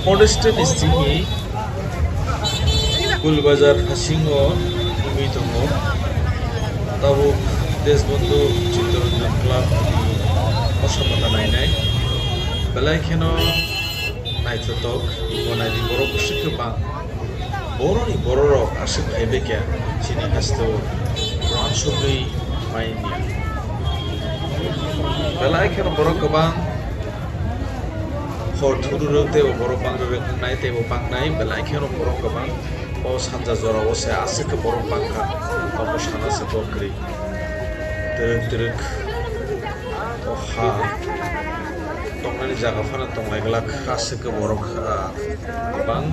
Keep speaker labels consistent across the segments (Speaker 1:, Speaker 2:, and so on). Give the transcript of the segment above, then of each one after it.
Speaker 1: Modeste Nistingi, Gulbazar Hasingo, Umitongo, Tabu Desbondo, Chitoran Club, Osamata Nainai, Belakeno, Naitotok, Bonadi Borok Shikaba, Boroni Borok, Ashik Hebeka, Chini Hasto, Ransubri, Mainia. Belakeno Borokabang. Horturu tebo borok bang rekangnai tebo bangnai belai kheno borok kabang o sanja jora o se ase ke borok bangka o sana se bokri teruk o ha tongnani jaga fana tonglai glak ase ke borok bang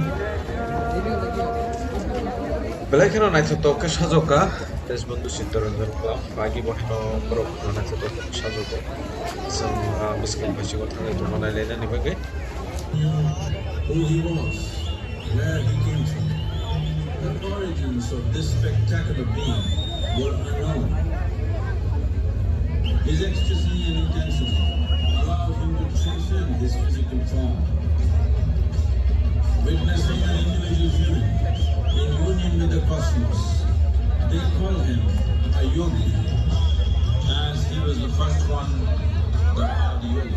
Speaker 1: belai kheno naithoto ke sajoka Desbondu Sintoranjan Club bagi bohno borok naithoto sajoka sang miskin basigo thangai tongnai lena ni bagai
Speaker 2: who he was, where he came from. The origins of this spectacular being were unknown. His ecstasy and intensity allowed him to transcend his physical form. Witnessing an individual human in union with the cosmos, they call him a yogi, as he was the first one, the Adi Yogi.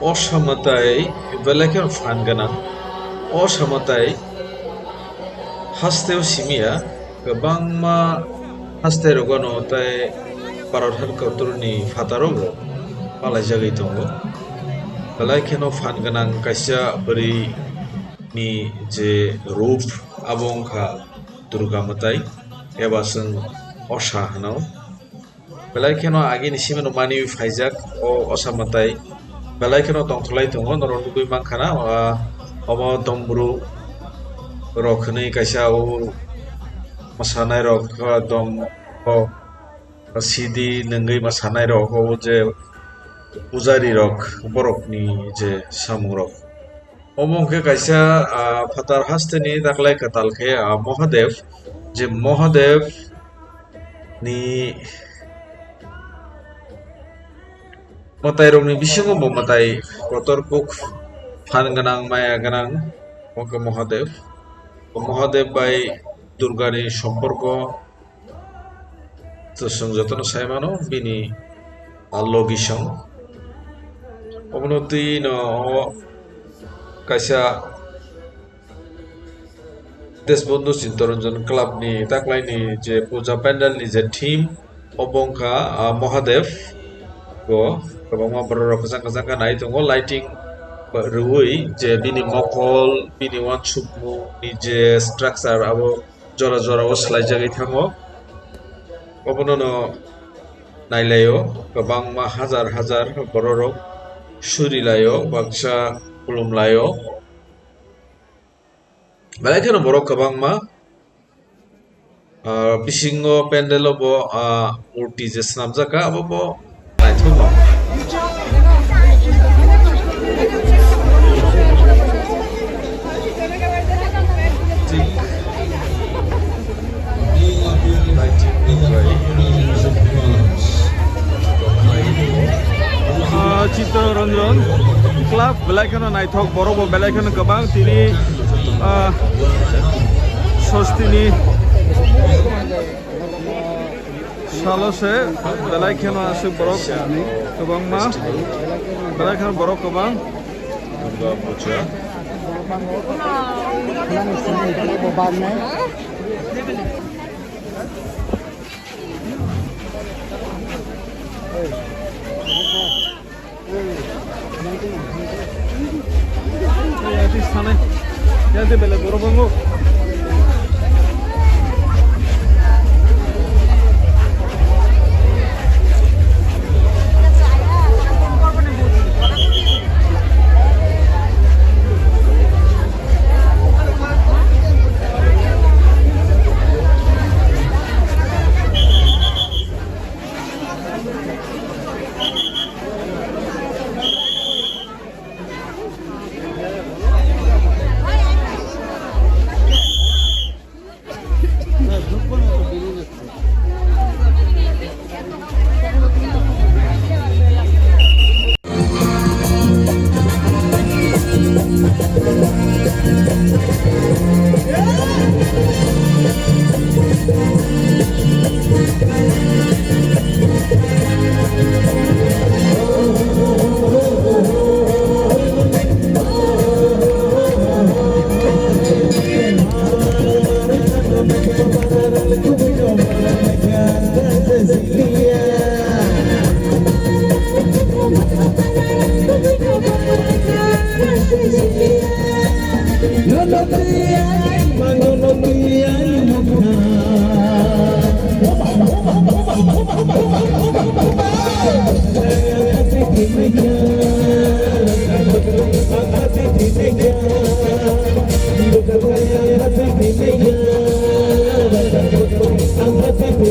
Speaker 1: Osamatai belakang fan ganang Osamatai hasteo simia gabang ma hastero gono tai parodhan kauturni fatarogo palai jagai tongo belakang fan ganang kaisa beri ni je roof abongka durga matai ebaseng osha hano belakang agi ni simeno mani faizak o osamatai belai kena tongtolai tongo norong dui mangkana omo dombru rok ni kaisa o masanai rok dom o sidi nengai masanai rok o je pujari rok borok ni je samung rok omo ke kaisa fatar haste ni daklai katal ke Mohadev je Mohadev ni matai rok ni bisingo bo matai kotor kuk fan ganang maya ganang oke Mohadev bai Durga ni somporko tosong jotono saimano bini logisong omonoti no kaisa Desbondu Sintoranjan Club ni taklai ni je puja pandal ni je team obongka Mohadev go kabangma borok kajang kanai tongo lighting ruui je bini mokol bini wan chukmu ni je structure abo jora o slai jagai thango obono no nailayo kabangma hajar borok surilayo baksa kulumlayo balai borok kabangma bisingo pendelo bo urti je snamjaka abo bo naithono Chitoranjan Club belakang naithok borok belakang gabang tini sostini salose belakang ase borok gabang ma belakang borok gabang Durga Puja di sana ya di bela borobongo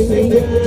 Speaker 3: Jai